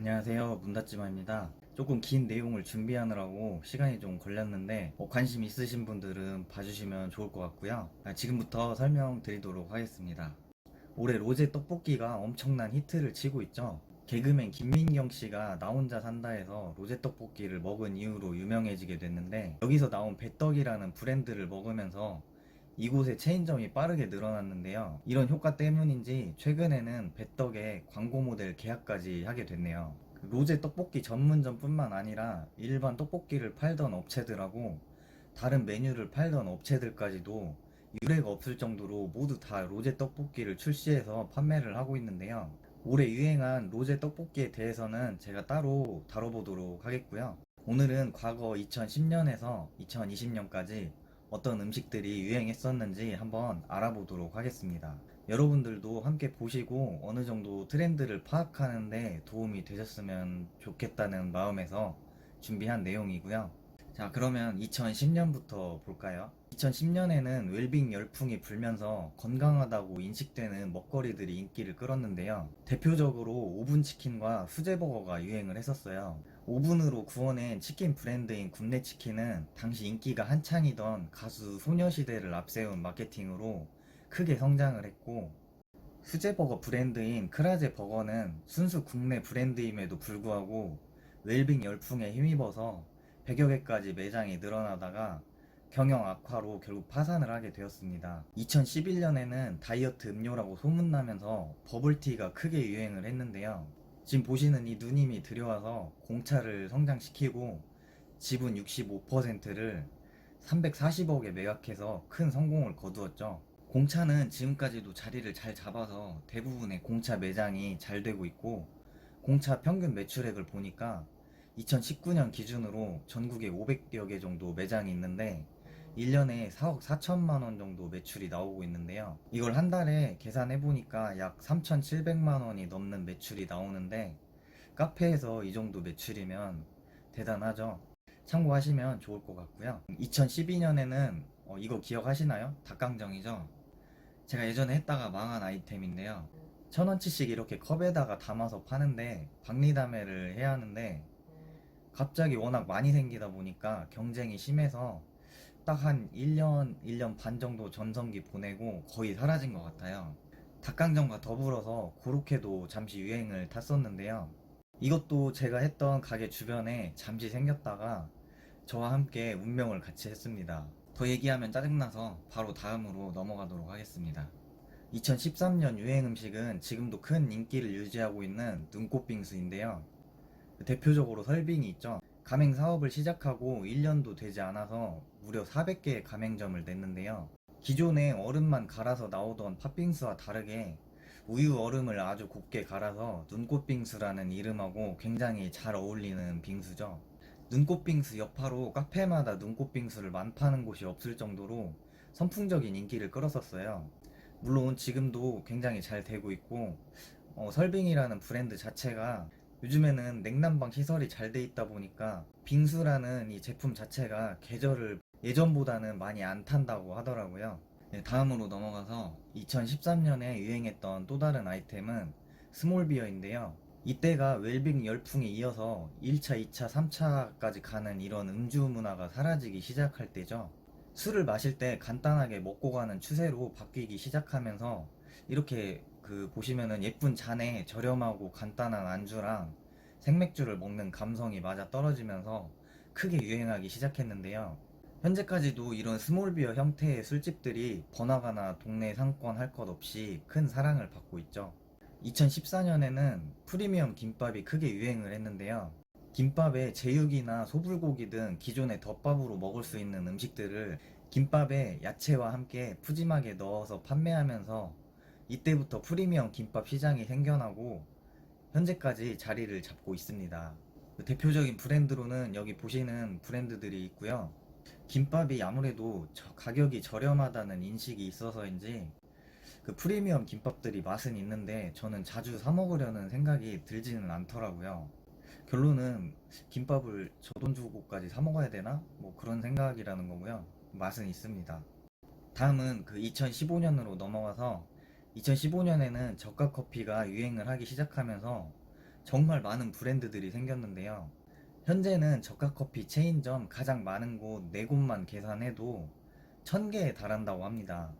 안녕하세요. 문닫지마입니다. 조금 긴 내용을 준비하느라고 시간이 좀 걸렸는데 관심 있으신 분들은 봐주시면 좋을 것 같고요. 지금부터 설명드리도록 하겠습니다. 올해 로제 떡볶이가 엄청난 히트를 치고 있죠. 개그맨 김민경 씨가 나 혼자 산다에서 로제 떡볶이를 먹은 이후로 유명해지게 됐는데, 여기서 나온 배떡이라는 브랜드를 먹으면서 이곳의 체인점이 빠르게 늘어났는데요. 이런 효과 때문인지 최근에는 배떡의 광고 모델 계약까지 하게 됐네요. 로제 떡볶이 전문점 뿐만 아니라 일반 떡볶이를 팔던 업체들하고 다른 메뉴를 팔던 업체들까지도 유례가 없을 정도로 모두 다 로제 떡볶이를 출시해서 판매를 하고 있는데요. 올해 유행한 로제 떡볶이에 대해서는 제가 따로 다뤄보도록 하겠고요. 오늘은 과거 2010년에서 2020년까지 어떤 음식들이 유행했었는지 한번 알아보도록 하겠습니다. 여러분들도 함께 보시고 어느 정도 트렌드를 파악하는데 도움이 되셨으면 좋겠다는 마음에서 준비한 내용이고요. 자, 그러면 2010년부터 볼까요? 2010년에는 웰빙 열풍이 불면서 건강하다고 인식되는 먹거리들이 인기를 끌었는데요. 대표적으로 오븐치킨과 수제버거가 유행을 했었어요. 오븐으로 구워낸 치킨 브랜드인 굽네치킨은 당시 인기가 한창이던 가수 소녀시대를 앞세운 마케팅으로 크게 성장을 했고, 수제버거 브랜드인 크라제 버거는 순수 국내 브랜드임에도 불구하고 웰빙 열풍에 힘입어서 100여 개까지 매장이 늘어나다가 경영 악화로 결국 파산을 하게 되었습니다. 2011년에는 다이어트 음료라고 소문나면서 버블티가 크게 유행을 했는데요. 지금 보시는 이 누님이 들여와서 공차를 성장시키고 지분 65%를 340억에 매각해서 큰 성공을 거두었죠. 공차는 지금까지도 자리를 잘 잡아서 대부분의 공차 매장이 잘 되고 있고, 공차 평균 매출액을 보니까 2019년 기준으로 전국에 500여 개 정도 매장이 있는데 1년에 4억 4천만 원 정도 매출이 나오고 있는데요. 이걸 한 달에 계산해 보니까 약 3,700만 원이 넘는 매출이 나오는데, 카페에서 이 정도 매출이면 대단하죠. 참고하시면 좋을 것 같고요. 2012년에는 이거 기억하시나요? 닭강정이죠. 제가 예전에 했다가 망한 아이템인데요. 1,000원치씩 이렇게 컵에다가 담아서 파는데 박리담회를 해야 하는데 갑자기 워낙 많이 생기다 보니까 경쟁이 심해서 딱 한 1년, 1년 반 정도 전성기 보내고 거의 사라진 것 같아요. 닭강정과 더불어서 고로케도 잠시 유행을 탔었는데요. 이것도 제가 했던 가게 주변에 잠시 생겼다가 저와 함께 운명을 같이 했습니다. 더 얘기하면 짜증나서 바로 다음으로 넘어가도록 하겠습니다. 2013년 유행 음식은 지금도 큰 인기를 유지하고 있는 눈꽃빙수인데요. 대표적으로 설빙이 있죠. 가맹 사업을 시작하고 1년도 되지 않아서 무려 400개의 가맹점을 냈는데요. 기존에 얼음만 갈아서 나오던 팥빙수와 다르게 우유 얼음을 아주 곱게 갈아서 눈꽃빙수라는 이름하고 굉장히 잘 어울리는 빙수죠. 눈꽃빙수 여파로 카페마다 눈꽃빙수를 만파는 곳이 없을 정도로 선풍적인 인기를 끌었었어요. 물론 지금도 굉장히 잘 되고 있고, 설빙이라는 브랜드 자체가 요즘에는 냉난방 시설이 잘 돼 있다 보니까 빙수라는 이 제품 자체가 계절을 예전보다는 많이 안 탄다고 하더라고요. 네, 다음으로 넘어가서 2013년에 유행했던 또 다른 아이템은 스몰비어인데요. 이때가 웰빙 열풍에 이어서 1차, 2차, 3차까지 가는 이런 음주 문화가 사라지기 시작할 때죠. 술을 마실 때 간단하게 먹고 가는 추세로 바뀌기 시작하면서 이렇게 보시면은 예쁜 잔에 저렴하고 간단한 안주랑 생맥주를 먹는 감성이 맞아 떨어지면서 크게 유행하기 시작했는데요. 현재까지도 이런 스몰비어 형태의 술집들이 번화가나 동네 상권 할 것 없이 큰 사랑을 받고 있죠. 2014년에는 프리미엄 김밥이 크게 유행을 했는데요. 김밥에 제육이나 소불고기 등 기존의 덮밥으로 먹을 수 있는 음식들을 김밥에 야채와 함께 푸짐하게 넣어서 판매하면서 이때부터 프리미엄 김밥 시장이 생겨나고 현재까지 자리를 잡고 있습니다. 대표적인 브랜드로는 여기 보시는 브랜드들이 있고요. 김밥이 아무래도 가격이 저렴하다는 인식이 있어서인지 프리미엄 김밥들이 맛은 있는데 저는 자주 사 먹으려는 생각이 들지는 않더라고요. 결론은 김밥을 저 돈 주고까지 사 먹어야 되나? 뭐 그런 생각이라는 거고요. 맛은 있습니다. 다음은 2015년으로 넘어가서 2015년에는 저가 커피가 유행을 하기 시작하면서 정말 많은 브랜드들이 생겼는데요. 현재는 저가 커피 체인점 가장 많은 곳 4곳만 계산해도 1000개에 달한다고 합니다.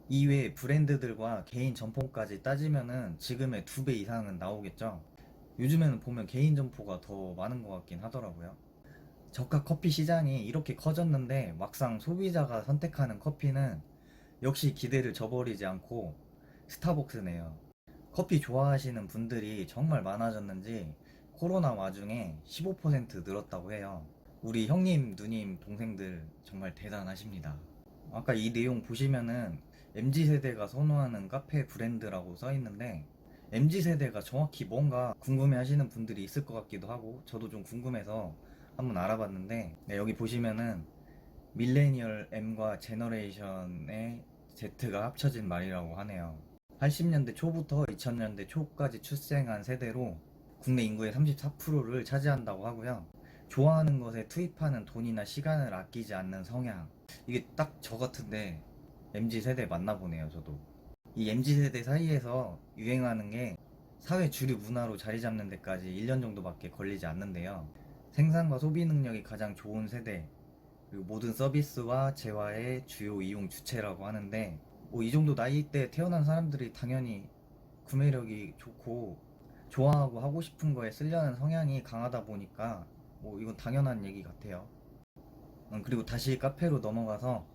이외에 브랜드들과 개인 점포까지 따지면은 지금의 2배 이상은 나오겠죠. 요즘에는 보면 개인 점포가 더 많은 것 같긴 하더라고요. 저가 커피 시장이 이렇게 커졌는데 막상 소비자가 선택하는 커피는 역시 기대를 저버리지 않고 스타벅스네요. 커피 좋아하시는 분들이 정말 많아졌는지 코로나 와중에 15% 늘었다고 해요. 우리 형님, 누님, 동생들 정말 대단하십니다. 아까 이 내용 보시면은 MZ세대가 선호하는 카페 브랜드라고 써 있는데 MZ세대가 정확히 뭔가 궁금해 하시는 분들이 있을 것 같기도 하고 저도 좀 궁금해서 한번 알아봤는데 네, 여기 보시면은 밀레니얼 M과 제너레이션의 Z가 합쳐진 말이라고 하네요. 80년대 초부터 2000년대 초까지 출생한 세대로 국내 인구의 34%를 차지한다고 하고요. 좋아하는 것에 투입하는 돈이나 시간을 아끼지 않는 성향. 이게 딱 저 같은데 MZ 세대 맞나 보네요, 저도. 이 MZ 세대 사이에서 유행하는 게 사회 주류 문화로 자리 잡는 데까지 1년 정도밖에 걸리지 않는데요. 생산과 소비 능력이 가장 좋은 세대, 그리고 모든 서비스와 재화의 주요 이용 주체라고 하는데 뭐 이 정도 나이 때 태어난 사람들이 당연히 구매력이 좋고 좋아하고 하고 싶은 거에 쓰려는 성향이 강하다 보니까 뭐 이건 당연한 얘기 같아요. 그리고 다시 카페로 넘어가서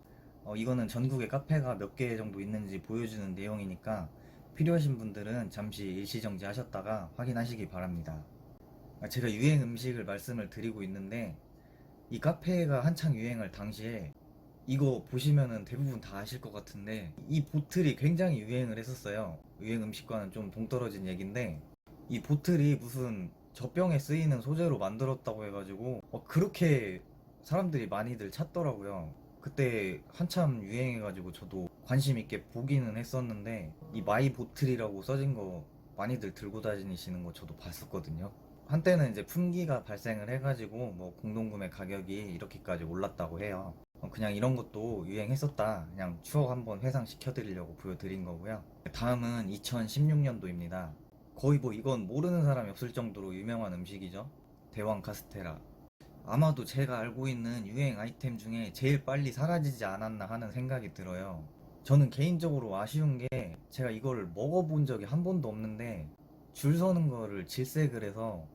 이거는 전국에 카페가 몇 개 정도 있는지 보여주는 내용이니까 필요하신 분들은 잠시 일시정지 하셨다가 확인하시기 바랍니다. 제가 유행 음식을 말씀을 드리고 있는데 이 카페가 한창 유행할 당시에 이거 보시면은 대부분 다 아실 것 같은데 이 보틀이 굉장히 유행을 했었어요. 유행 음식과는 좀 동떨어진 얘기인데 이 보틀이 무슨 젖병에 쓰이는 소재로 만들었다고 해가지고 그렇게 사람들이 많이들 찾더라고요. 그때 한참 유행해가지고 저도 관심 있게 보기는 했었는데 이 마이 보틀이라고 써진 거 많이들 들고 다니시는 거 저도 봤었거든요. 한때는 이제 품귀가 발생을 해가지고 뭐 공동구매 가격이 이렇게까지 올랐다고 해요. 그냥 이런 것도 유행했었다. 그냥 추억 한번 회상시켜드리려고 보여드린 거고요. 다음은 2016년도입니다. 거의 뭐 이건 모르는 사람이 없을 정도로 유명한 음식이죠. 대왕 카스테라. 아마도 제가 알고 있는 유행 아이템 중에 제일 빨리 사라지지 않았나 하는 생각이 들어요. 저는 개인적으로 아쉬운 게 제가 이걸 먹어본 적이 한 번도 없는데 줄 서는 거를 질색을 해서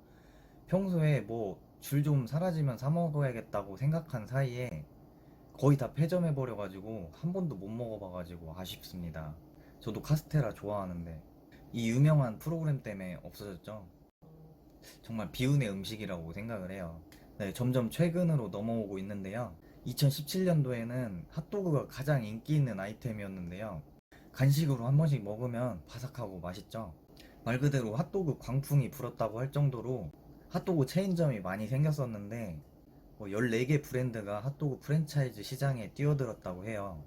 평소에 뭐 줄 좀 사라지면 사 먹어야겠다고 생각한 사이에 거의 다 폐점해 버려가지고 한 번도 못 먹어봐가지고 아쉽습니다. 저도 카스테라 좋아하는데 이 유명한 프로그램 때문에 없어졌죠. 정말 비운의 음식이라고 생각을 해요. 네, 점점 최근으로 넘어오고 있는데요. 2017년도에는 핫도그가 가장 인기 있는 아이템이었는데요. 간식으로 한 번씩 먹으면 바삭하고 맛있죠. 말 그대로 핫도그 광풍이 불었다고 할 정도로 핫도그 체인점이 많이 생겼었는데 14개 브랜드가 핫도그 프랜차이즈 시장에 뛰어들었다고 해요.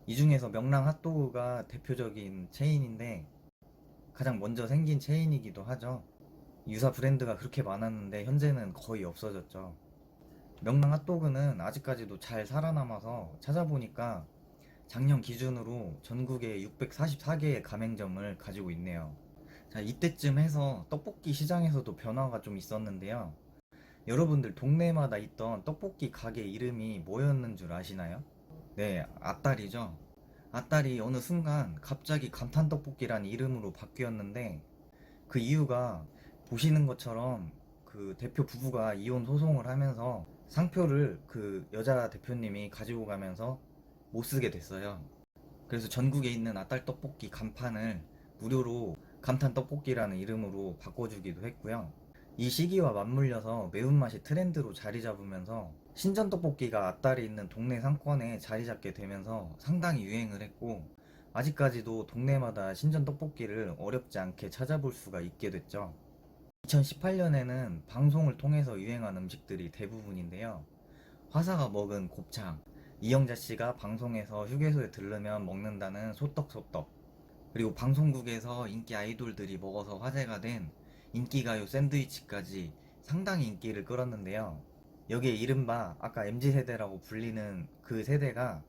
이 중에서 명랑 핫도그가 대표적인 체인인데 가장 먼저 생긴 체인이기도 하죠. 유사 브랜드가 그렇게 많았는데 현재는 거의 없어졌죠. 명랑 핫도그는 아직까지도 잘 살아남아서 찾아보니까 작년 기준으로 전국에 644개의 가맹점을 가지고 있네요. 자, 이때쯤 해서 떡볶이 시장에서도 변화가 좀 있었는데요. 여러분들 동네마다 있던 떡볶이 가게 이름이 뭐였는 줄 아시나요? 네, 아따리죠. 아따리 어느 순간 갑자기 감탄떡볶이란 이름으로 바뀌었는데 그 이유가 보시는 것처럼 그 대표 부부가 이혼 소송을 하면서 상표를 그 여자 대표님이 가지고 가면서 못 쓰게 됐어요. 그래서 전국에 있는 아딸떡볶이 간판을 무료로 감탄떡볶이라는 이름으로 바꿔주기도 했고요. 이 시기와 맞물려서 매운맛이 트렌드로 자리 잡으면서 신전떡볶이가 앞달이 있는 동네 상권에 자리 잡게 되면서 상당히 유행을 했고 아직까지도 동네마다 신전떡볶이를 어렵지 않게 찾아볼 수가 있게 됐죠. 2018년에는 방송을 통해서 유행한 음식들이 대부분인데요. 화사가 먹은 곱창, 이영자 씨가 방송에서 휴게소에 들르면 먹는다는 소떡소떡, 그리고 방송국에서 인기 아이돌들이 먹어서 화제가 된 인기가요 샌드위치까지 상당히 인기를 끌었는데요. 여기에 이른바 아까 MZ세대라고 불리는 그 세대가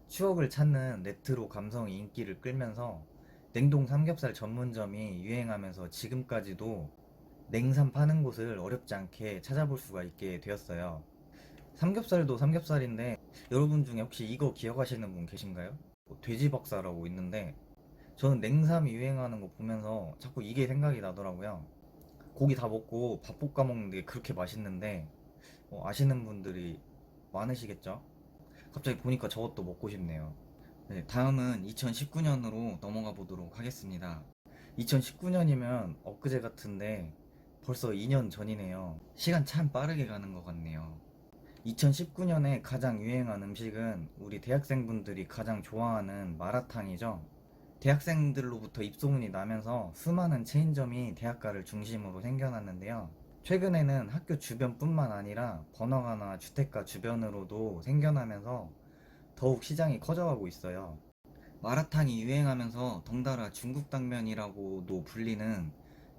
추억을 찾는 레트로 감성이 인기를 끌면서 냉동 삼겹살 전문점이 유행하면서 지금까지도 냉삼 파는 곳을 어렵지 않게 찾아볼 수가 있게 되었어요. 삼겹살도 삼겹살인데 여러분 중에 혹시 이거 기억하시는 분 계신가요? 돼지박사라고 있는데 저는 냉삼이 유행하는 거 보면서 자꾸 이게 생각이 나더라고요. 고기 다 먹고 밥 볶아 먹는 게 그렇게 맛있는데 아시는 분들이 많으시겠죠? 갑자기 보니까 저것도 먹고 싶네요. 네, 다음은 2019년으로 넘어가 보도록 하겠습니다. 2019년이면 엊그제 같은데 벌써 2년 전이네요. 시간 참 빠르게 가는 것 같네요. 2019년에 가장 유행한 음식은 우리 대학생분들이 가장 좋아하는 마라탕이죠. 대학생들로부터 입소문이 나면서 수많은 체인점이 대학가를 중심으로 생겨났는데요. 최근에는 학교 주변뿐만 아니라 번화가나 주택가 주변으로도 생겨나면서 더욱 시장이 커져가고 있어요. 마라탕이 유행하면서 덩달아 중국 당면이라고도 불리는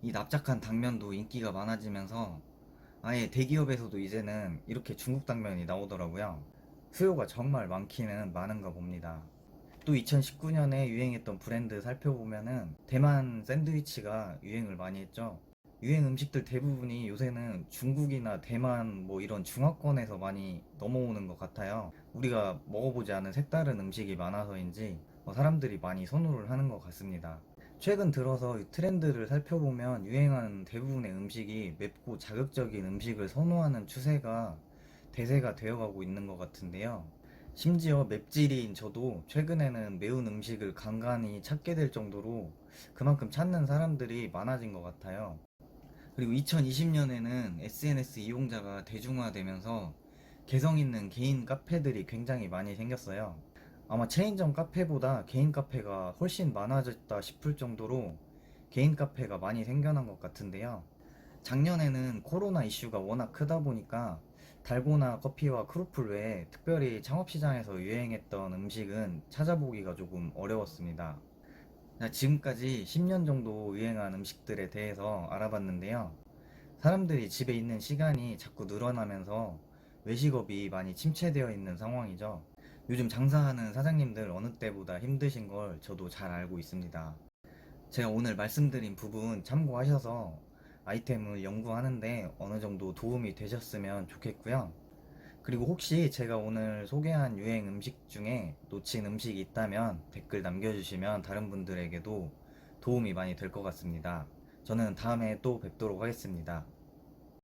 이 납작한 당면도 인기가 많아지면서 아예 대기업에서도 이제는 이렇게 중국 당면이 나오더라고요. 수요가 정말 많기는 많은가 봅니다. 또 2019년에 유행했던 브랜드 살펴보면은 대만 샌드위치가 유행을 많이 했죠. 유행 음식들 대부분이 요새는 중국이나 대만 뭐 이런 중화권에서 많이 넘어오는 것 같아요. 우리가 먹어보지 않은 색다른 음식이 많아서인지 사람들이 많이 선호를 하는 것 같습니다. 최근 들어서 이 트렌드를 살펴보면 유행하는 대부분의 음식이 맵고 자극적인 음식을 선호하는 추세가 대세가 되어가고 있는 것 같은데요. 심지어 맵찔이인 저도 최근에는 매운 음식을 간간히 찾게 될 정도로 그만큼 찾는 사람들이 많아진 것 같아요. 그리고 2020년에는 SNS 이용자가 대중화되면서 개성 있는 개인 카페들이 굉장히 많이 생겼어요. 아마 체인점 카페보다 개인 카페가 훨씬 많아졌다 싶을 정도로 개인 카페가 많이 생겨난 것 같은데요. 작년에는 코로나 이슈가 워낙 크다 보니까 달고나 커피와 크로플 외에 특별히 창업시장에서 유행했던 음식은 찾아보기가 조금 어려웠습니다. 지금까지 10년 정도 유행한 음식들에 대해서 알아봤는데요. 사람들이 집에 있는 시간이 자꾸 늘어나면서 외식업이 많이 침체되어 있는 상황이죠. 요즘 장사하는 사장님들 어느 때보다 힘드신 걸 저도 잘 알고 있습니다. 제가 오늘 말씀드린 부분 참고하셔서 아이템을 연구하는데 어느 정도 도움이 되셨으면 좋겠고요. 그리고 혹시 제가 오늘 소개한 유행 음식 중에 놓친 음식이 있다면 댓글 남겨주시면 다른 분들에게도 도움이 많이 될 것 같습니다. 저는 다음에 또 뵙도록 하겠습니다.